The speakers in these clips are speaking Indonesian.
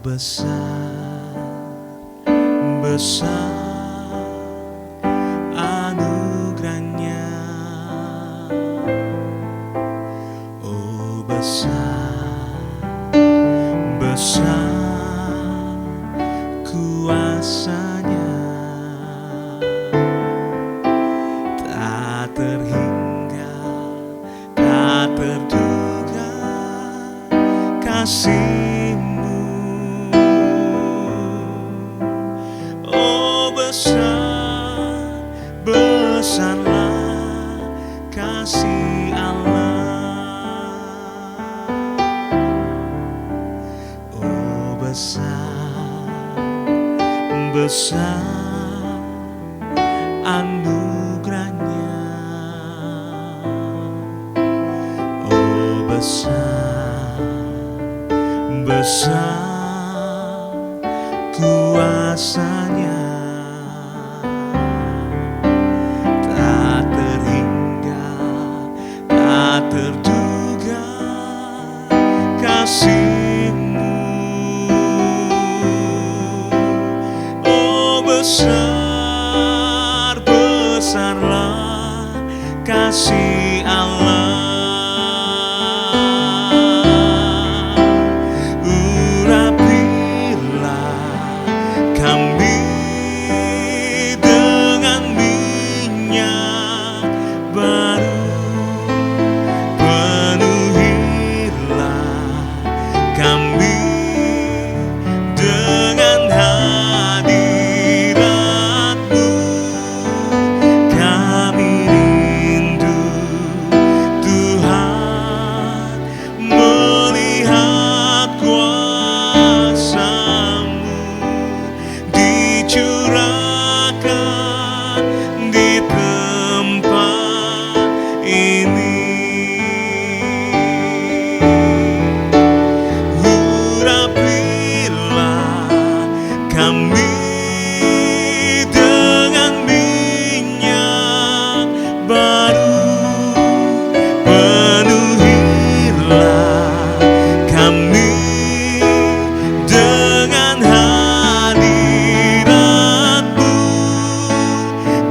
Besar, besar anugerahnya. Oh besar, besar kuasanya. Tak terhingga, tak terduga kasih-Mu. Oh besar, besarlah kasih Allah. Oh besar, besar anugerahnya. Oh besar, besar kuasanya. Tak terhingga, tak terduga kasih-Mu. Oh besar, besarlah kasih Allah. Urapilah kami dengan minyak baru, penuhilah kami dengan hadirat-Mu. Kami rindu Tuhan melihat kuasa-Mu dicurahkan di tempat ini. Urapilah kami dengan minyak baru, penuhilah kami dengan hadirat-Mu.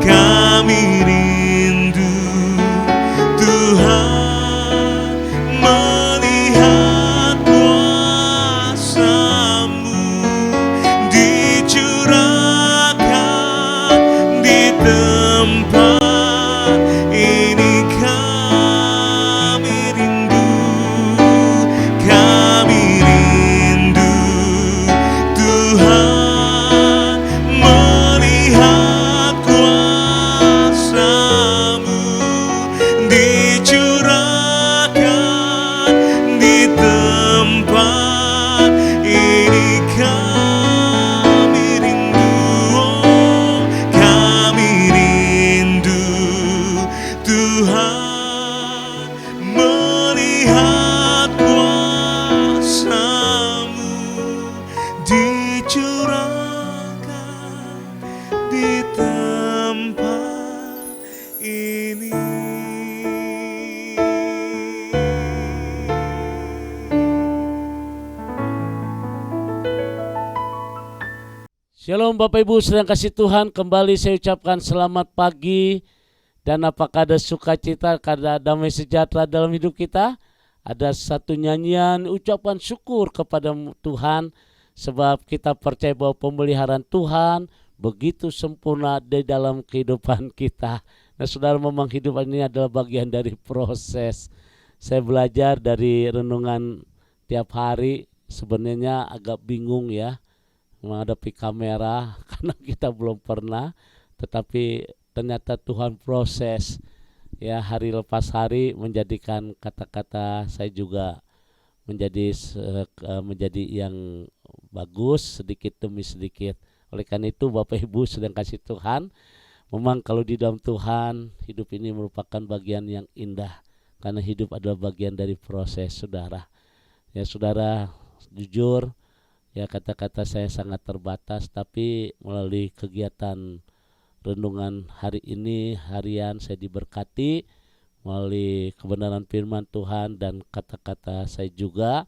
Kami rindu Tuhan melihat kuasa-Mu dicurahkan di tempat ini. Kami rindu Tuhan melihat kuasa-Mu dicurahkan di tempat ini. Kami rindu, oh, kami rindu Tuhan melihat kuasa-Mu dicurahkan di tempat ini. Shalom Bapak Ibu sedang kasih Tuhan, kembali saya ucapkan selamat pagi. Dan apakah ada sukacita, ada damai sejahtera dalam hidup kita? Ada satu nyanyian ucapan syukur kepada Tuhan, sebab kita percaya bahwa pemeliharaan Tuhan begitu sempurna di dalam kehidupan kita. Nah saudara, memang hidup ini adalah bagian dari proses. Saya belajar dari renungan tiap hari, sebenarnya agak bingung ya menghadapi kamera karena kita belum pernah, tetapi ternyata Tuhan proses ya hari lepas hari menjadikan kata-kata saya juga menjadi yang bagus sedikit demi sedikit. Oleh karena itu Bapak Ibu sedang kasih Tuhan, memang kalau di dalam Tuhan hidup ini merupakan bagian yang indah karena hidup adalah bagian dari proses saudara. Ya saudara, jujur ya kata-kata saya sangat terbatas, tapi melalui kegiatan renungan hari ini harian saya diberkati melalui kebenaran firman Tuhan dan kata-kata saya juga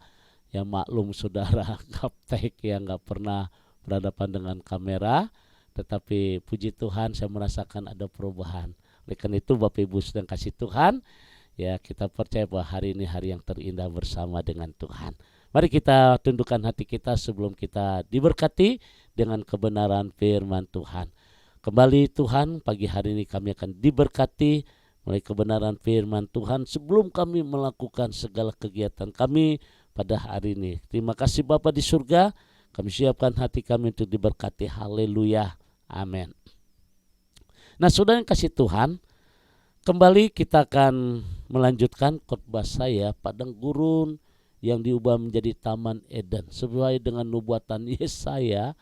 Ya maklum saudara, gaptek yang nggak pernah berhadapan dengan kamera, tetapi puji Tuhan saya merasakan ada perubahan. Oleh karena itu Bapak Ibu sedang kasih Tuhan, ya kita percaya bahwa hari ini hari yang terindah bersama dengan Tuhan. Mari kita tundukkan hati kita sebelum kita diberkati dengan kebenaran firman Tuhan. Kembali Tuhan, pagi hari ini kami akan diberkati melalui kebenaran firman Tuhan sebelum kami melakukan segala kegiatan kami pada hari ini. Terima kasih Bapa di surga, kami siapkan hati kami untuk diberkati. Haleluya, amin. Nah saudara yang kasih Tuhan, kembali kita akan melanjutkan khotbah saya Padang Gurun yang diubah menjadi Taman Eden sesuai dengan nubuatan Yesaya.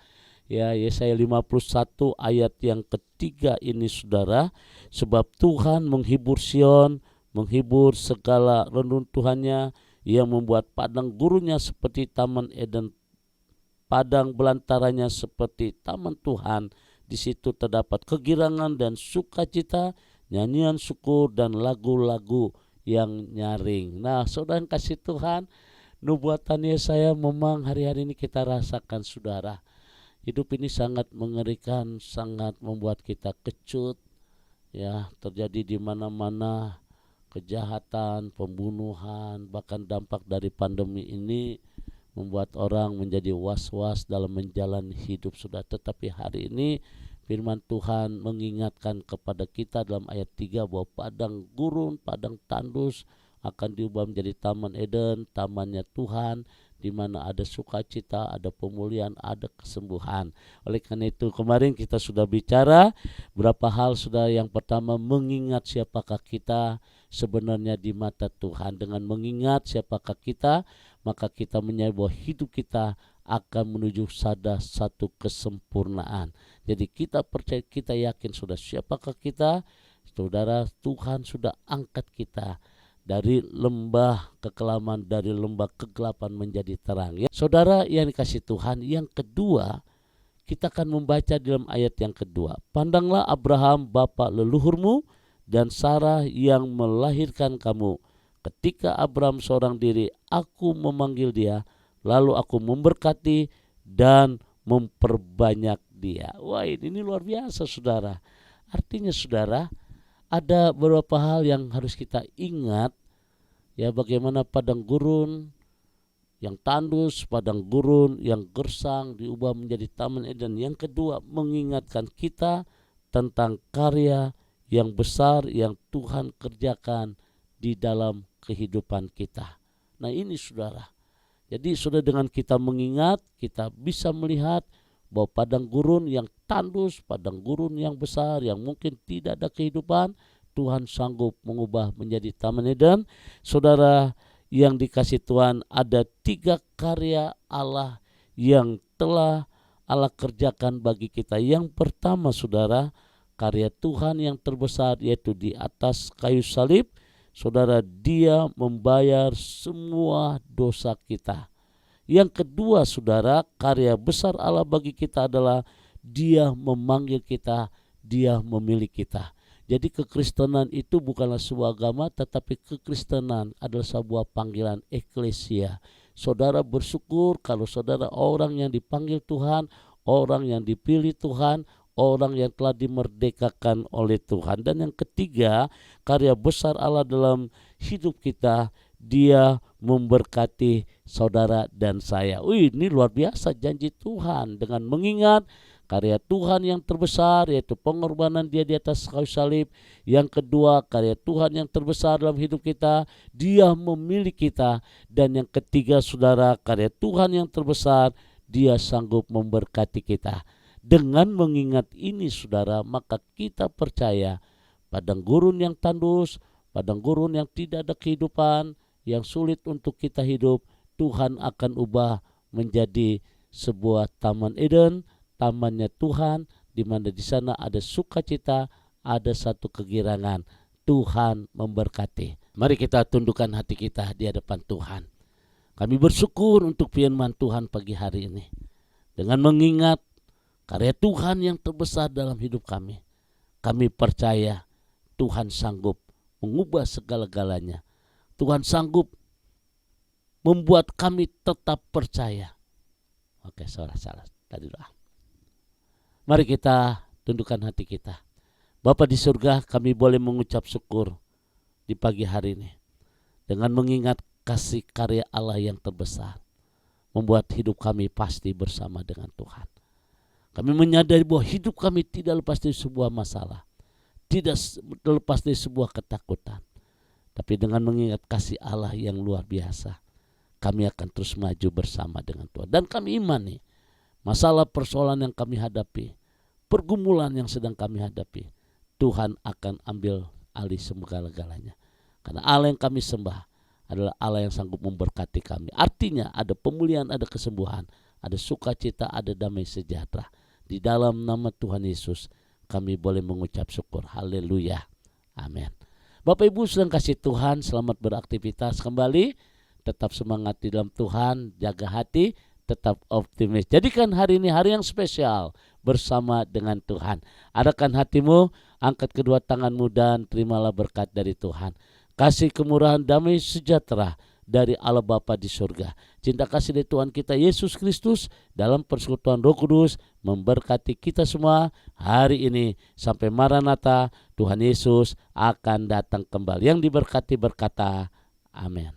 Ya, Yesaya 51 ayat yang ketiga ini saudara, sebab Tuhan menghibur Sion, menghibur segala reruntuhannya, yang membuat padang gurunnya seperti Taman Eden, padang belantaranya seperti taman Tuhan. Di situ terdapat kegirangan dan sukacita, nyanyian syukur dan lagu-lagu yang nyaring. Nah, saudara yang kasih Tuhan, nubuatan Yesaya memang hari-hari ini kita rasakan saudara. Hidup ini sangat mengerikan, sangat membuat kita kecut. Ya, terjadi di mana-mana kejahatan, pembunuhan, bahkan dampak dari pandemi ini membuat orang menjadi was-was dalam menjalani hidup sudah. Tetapi hari ini firman Tuhan mengingatkan kepada kita dalam ayat 3 bahwa padang gurun, padang tandus akan diubah menjadi Taman Eden, tamannya Tuhan, di mana ada sukacita, ada pemulihan, ada kesembuhan. Oleh karena itu kemarin kita sudah bicara berapa hal sudah. Yang pertama, mengingat siapakah kita sebenarnya di mata Tuhan. Dengan mengingat siapakah kita, maka kita menyadari bahwa hidup kita akan menuju satu kesempurnaan. Jadi kita percaya, kita yakin sudah siapakah kita. Saudara, Tuhan sudah angkat kita dari lembah kekelaman, dari lembah kegelapan menjadi terang. Ya, saudara yang dikasih Tuhan, yang kedua kita akan membaca dalam ayat yang kedua. Pandanglah Abraham bapa leluhurmu dan Sarah yang melahirkan kamu. Ketika Abraham seorang diri, aku memanggil dia, lalu aku memberkati dan memperbanyak dia. Wah, ini luar biasa saudara. Artinya saudara, ada beberapa hal yang harus kita ingat, ya, bagaimana padang gurun yang tandus, padang gurun yang gersang diubah menjadi Taman Eden. Yang kedua, mengingatkan kita tentang karya yang besar yang Tuhan kerjakan di dalam kehidupan kita. Nah ini saudara, jadi sudah dengan kita mengingat, kita bisa melihat bahwa padang gurun yang tandus, padang gurun yang besar yang mungkin tidak ada kehidupan, Tuhan sanggup mengubah menjadi Taman Eden. Saudara yang dikasih Tuhan, ada 3 karya Allah yang telah Allah kerjakan bagi kita. Yang pertama saudara, karya Tuhan yang terbesar yaitu di atas kayu salib. Saudara, dia membayar semua dosa kita. Yang kedua saudara, karya besar Allah bagi kita adalah dia memanggil kita, dia memilih kita. Jadi kekristenan itu bukanlah sebuah agama, tetapi kekristenan adalah sebuah panggilan eklesia. Saudara bersyukur kalau saudara orang yang dipanggil Tuhan, orang yang dipilih Tuhan, orang yang telah dimerdekakan oleh Tuhan. Dan yang ketiga, karya besar Allah dalam hidup kita, dia memberkati saudara dan saya. Ini luar biasa janji Tuhan. Dengan mengingat karya Tuhan yang terbesar, yaitu pengorbanan dia di atas kayu salib. Yang kedua, karya Tuhan yang terbesar dalam hidup kita, dia memilih kita. Dan yang ketiga saudara, karya Tuhan yang terbesar, dia sanggup memberkati kita. Dengan mengingat ini saudara, maka kita percaya padang gurun yang tandus, padang gurun yang tidak ada kehidupan, yang sulit untuk kita hidup, Tuhan akan ubah menjadi sebuah Taman Eden, tamannya Tuhan, di mana di sana ada sukacita, ada satu kegirangan. Tuhan memberkati. Mari kita tundukkan hati kita di hadapan Tuhan. Kami bersyukur untuk firman Tuhan pagi hari ini. Dengan mengingat karya Tuhan yang terbesar dalam hidup kami, kami percaya Tuhan sanggup mengubah segala-galanya. Tuhan sanggup membuat kami tetap percaya. Oke, salah tadi doa. Mari kita tundukkan hati kita. Bapa di surga, kami boleh mengucap syukur di pagi hari ini dengan mengingat kasih karya Allah yang terbesar, membuat hidup kami pasti bersama dengan Tuhan. Kami menyadari bahwa hidup kami tidak lepas dari sebuah masalah, tidak lepas dari sebuah ketakutan. Tapi dengan mengingat kasih Allah yang luar biasa, kami akan terus maju bersama dengan Tuhan. Dan kami imani masalah persoalan yang kami hadapi, pergumulan yang sedang kami hadapi, Tuhan akan ambil alih segala-galanya. Karena Allah yang kami sembah adalah Allah yang sanggup memberkati kami. Artinya ada pemulihan, ada kesembuhan, ada sukacita, ada damai sejahtera. Di dalam nama Tuhan Yesus kami boleh mengucap syukur. Haleluya. Amin. Bapak Ibu sedang kasih Tuhan, selamat beraktivitas kembali. Tetap semangat di dalam Tuhan, jaga hati, tetap optimis. Jadikan hari ini hari yang spesial bersama dengan Tuhan. Adakan hatimu, angkat kedua tanganmu dan terimalah berkat dari Tuhan. Kasih kemurahan damai sejahtera dari Allah Bapa di surga. Cinta kasih dari Tuhan kita Yesus Kristus dalam persekutuan Roh Kudus memberkati kita semua hari ini sampai Maranatha. Tuhan Yesus akan datang kembali. Yang diberkati berkata, amin.